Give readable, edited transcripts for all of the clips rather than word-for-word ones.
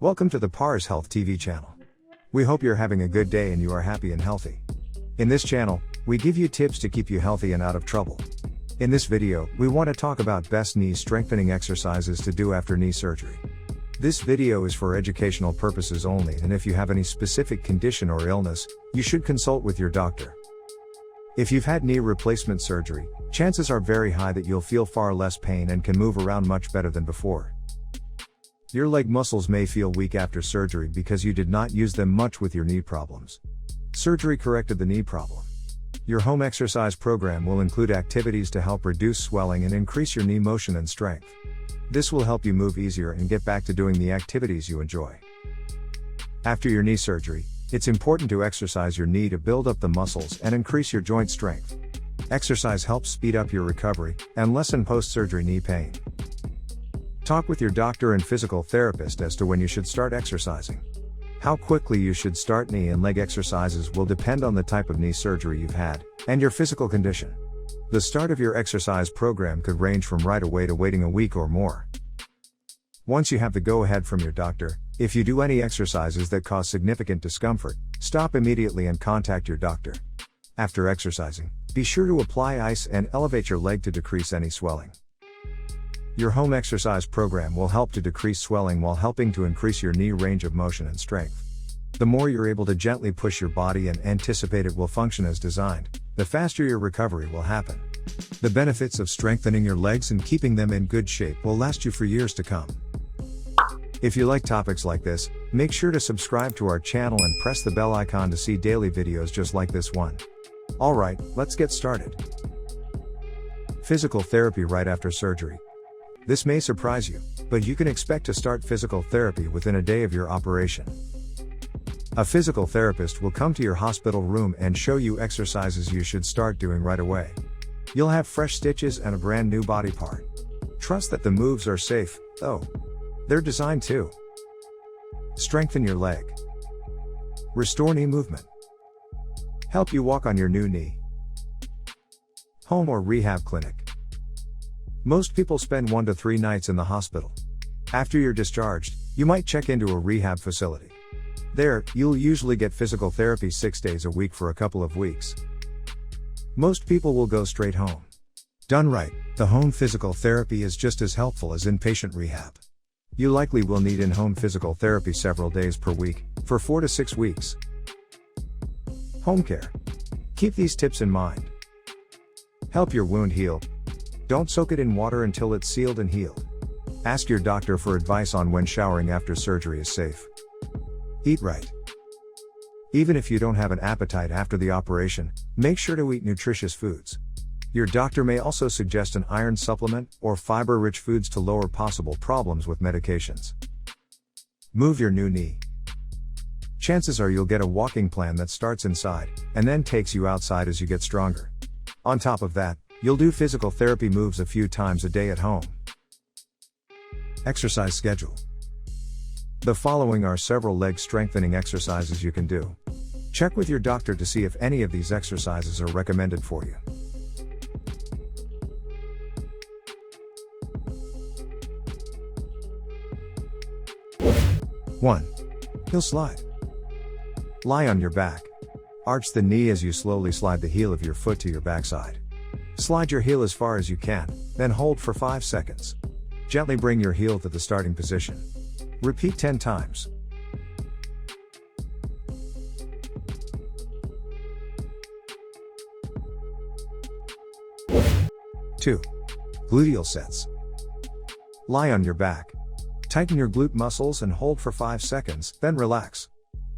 Welcome to the PARS Health TV channel. We hope you're having a good day and you are happy and healthy. In this channel, we give you tips to keep you healthy and out of trouble. In this video, we want to talk about best knee strengthening exercises to do after knee surgery. This video is for educational purposes only, and if you have any specific condition or illness, you should consult with your doctor. If you've had knee replacement surgery, chances are very high that you'll feel far less pain and can move around much better than before. Your leg muscles may feel weak after surgery because you did not use them much with your knee problems. Surgery corrected the knee problem. Your home exercise program will include activities to help reduce swelling and increase your knee motion and strength. This will help you move easier and get back to doing the activities you enjoy. After your knee surgery, it's important to exercise your knee to build up the muscles and increase your joint strength. Exercise helps speed up your recovery and lessen post-surgery knee pain. Talk with your doctor and physical therapist as to when you should start exercising. How quickly you should start knee and leg exercises will depend on the type of knee surgery you've had and your physical condition. The start of your exercise program could range from right away to waiting a week or more. Once you have the go-ahead from your doctor, if you do any exercises that cause significant discomfort, stop immediately and contact your doctor. After exercising, be sure to apply ice and elevate your leg to decrease any swelling. Your home exercise program will help to decrease swelling while helping to increase your knee range of motion and strength. The more you're able to gently push your body and anticipate it will function as designed, the faster your recovery will happen. The benefits of strengthening your legs and keeping them in good shape will last you for years to come. If you like topics like this, make sure to subscribe to our channel and press the bell icon to see daily videos just like this one. Alright, let's get started. Physical therapy right after surgery. This may surprise you, but you can expect to start physical therapy within a day of your operation. A physical therapist will come to your hospital room and show you exercises you should start doing right away. You'll have fresh stitches and a brand new body part. Trust that the moves are safe, though. They're designed to strengthen your leg, restore knee movement, help you walk on your new knee. Home or rehab clinic. Most people spend 1 to 3 nights in the hospital. After you're discharged, you might check into a rehab facility. There, you'll usually get physical therapy 6 days a week for a couple of weeks. Most people will go straight home. Done right, the home physical therapy is just as helpful as inpatient rehab. You likely will need in-home physical therapy several days per week, for 4 to 6 weeks. Home care. Keep these tips in mind. Help your wound heal. Don't soak it in water until it's sealed and healed. Ask your doctor for advice on when showering after surgery is safe. Eat right. Even if you don't have an appetite after the operation, make sure to eat nutritious foods. Your doctor may also suggest an iron supplement or fiber-rich foods to lower possible problems with medications. Move your new knee. Chances are you'll get a walking plan that starts inside and then takes you outside as you get stronger. On top of that, you'll do physical therapy moves a few times a day at home. Exercise schedule. The following are several leg strengthening exercises you can do. Check with your doctor to see if any of these exercises are recommended for you. 1. Heel slide. Lie on your back. Arch the knee as you slowly slide the heel of your foot to your backside. Slide your heel as far as you can, then hold for 5 seconds. Gently bring your heel to the starting position. Repeat 10 times. 2. Gluteal sets. Lie on your back. Tighten your glute muscles and hold for 5 seconds, then relax.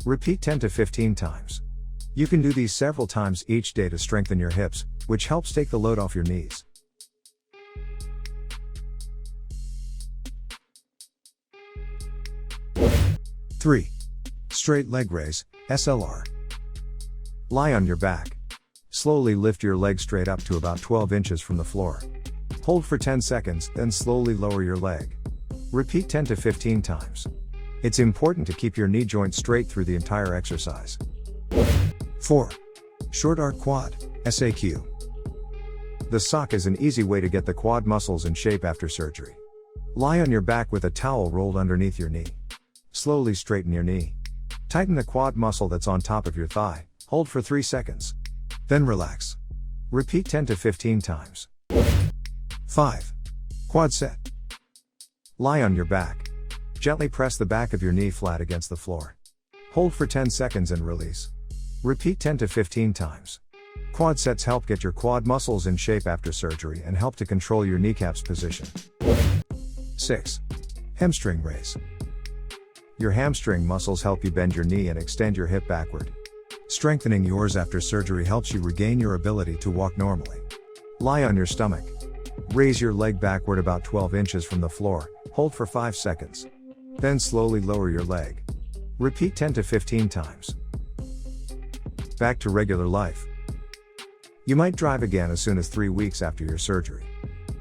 Repeat 10 to 15 times. You can do these several times each day to strengthen your hips, which helps take the load off your knees. 3. Straight leg raise, SLR. Lie on your back. Slowly lift your leg straight up to about 12 inches from the floor. Hold for 10 seconds, then slowly lower your leg. Repeat 10 to 15 times. It's important to keep your knee joint straight through the entire exercise. 4. Short arc quad, SAQ. The sock is an easy way to get the quad muscles in shape after surgery. Lie on your back with a towel rolled underneath your knee. Slowly straighten your knee. Tighten the quad muscle that's on top of your thigh, hold for 3 seconds. Then relax. Repeat 10 to 15 times. 5. Quad set. Lie on your back. Gently press the back of your knee flat against the floor. Hold for 10 seconds and release. Repeat 10 to 15 times. Quad sets help get your quad muscles in shape after surgery and help to control your kneecaps position. 6. Hamstring raise. Your hamstring muscles help you bend your knee and extend your hip backward. Strengthening yours after surgery helps you regain your ability to walk normally. Lie on your stomach. Raise your leg backward about 12 inches from the floor, hold for 5 seconds. Then slowly lower your leg. Repeat 10 to 15 times. Back to regular life. You might drive again as soon as 3 weeks after your surgery.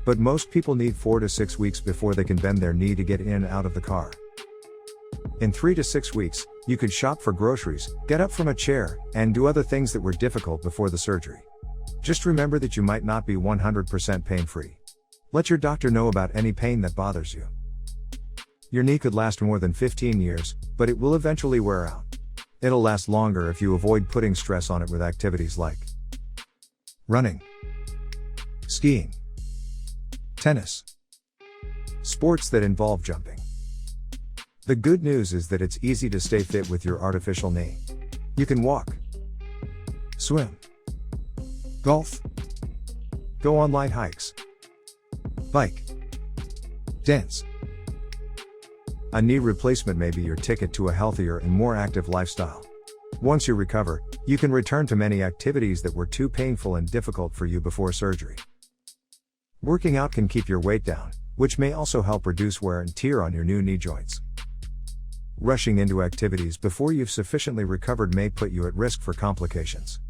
But most people need 4 to 6 weeks before they can bend their knee to get in and out of the car. In 3 to 6 weeks, you could shop for groceries, get up from a chair, and do other things that were difficult before the surgery. Just remember that you might not be 100% pain-free. Let your doctor know about any pain that bothers you. Your knee could last more than 15 years, but it will eventually wear out. It'll last longer if you avoid putting stress on it with activities like running, skiing, tennis, sports that involve jumping. The good news is that it's easy to stay fit with your artificial knee. You can walk, swim, golf, go on light hikes, bike, dance. A knee replacement may be your ticket to a healthier and more active lifestyle. Once you recover, you can return to many activities that were too painful and difficult for you before surgery. Working out can keep your weight down, which may also help reduce wear and tear on your new knee joints. Rushing into activities before you've sufficiently recovered may put you at risk for complications.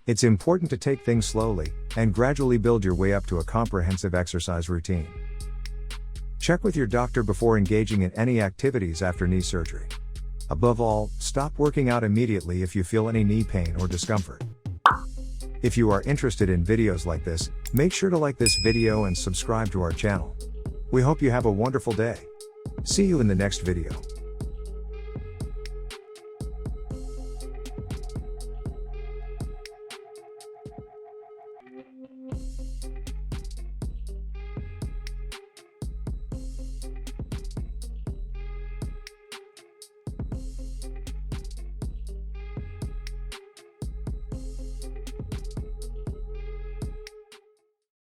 It's important to take things slowly and gradually build your way up to a comprehensive exercise routine. Check with your doctor before engaging in any activities after knee surgery. Above all, stop working out immediately if you feel any knee pain or discomfort. If you are interested in videos like this, make sure to like this video and subscribe to our channel. We hope you have a wonderful day. See you in the next video.